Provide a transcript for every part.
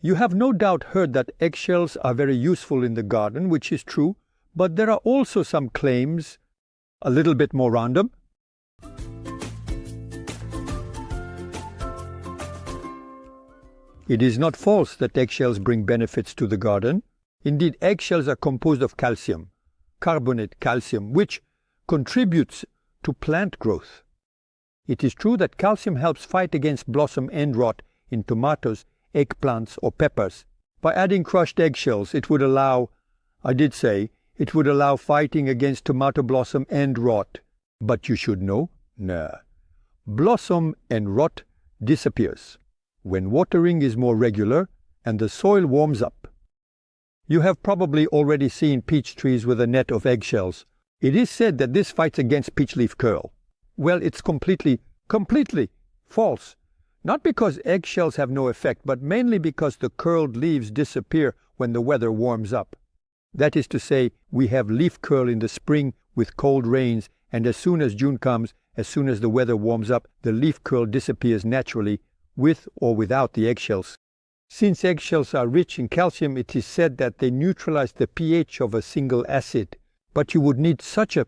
You have no doubt heard that eggshells are very useful in the garden, which is true, but there are also some claims, a little bit more random. It is not false that eggshells bring benefits to the garden. Indeed, eggshells are composed of calcium, carbonate calcium, which contributes to plant growth. It is true that calcium helps fight against blossom end rot in tomatoes, eggplants or peppers. By adding crushed eggshells, it would allow fighting against tomato blossom end rot. But you should know, blossom end rot disappears when watering is more regular and the soil warms up. You have probably already seen peach trees with a net of eggshells. It is said that this fights against peach leaf curl. Well, it's completely false. Not because eggshells have no effect, but mainly because the curled leaves disappear when the weather warms up. That is to say, we have leaf curl in the spring with cold rains, and as soon as June comes, as soon as the weather warms up, the leaf curl disappears naturally, with or without the eggshells. Since eggshells are rich in calcium, it is said that they neutralize the pH of a single acid. But you would need such a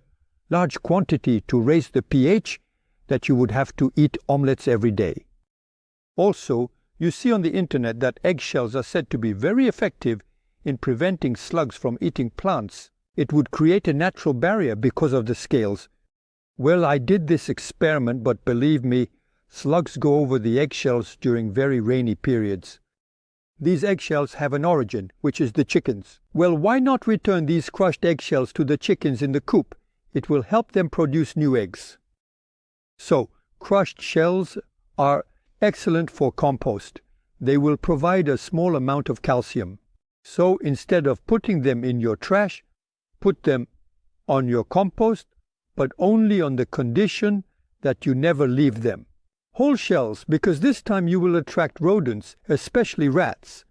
large quantity to raise the pH that you would have to eat omelets every day. Also, you see on the internet that eggshells are said to be very effective in preventing slugs from eating plants. It would create a natural barrier because of the scales. Well, I did this experiment, but believe me, slugs go over the eggshells during very rainy periods. These eggshells have an origin, which is the chickens. Well, why not return these crushed eggshells to the chickens in the coop? It will help them produce new eggs. So, crushed shells are excellent for compost. They will provide a small amount of calcium. So, instead of putting them in your trash, put them on your compost, but only on the condition that you never leave them. Whole shells, because this time you will attract rodents, especially rats.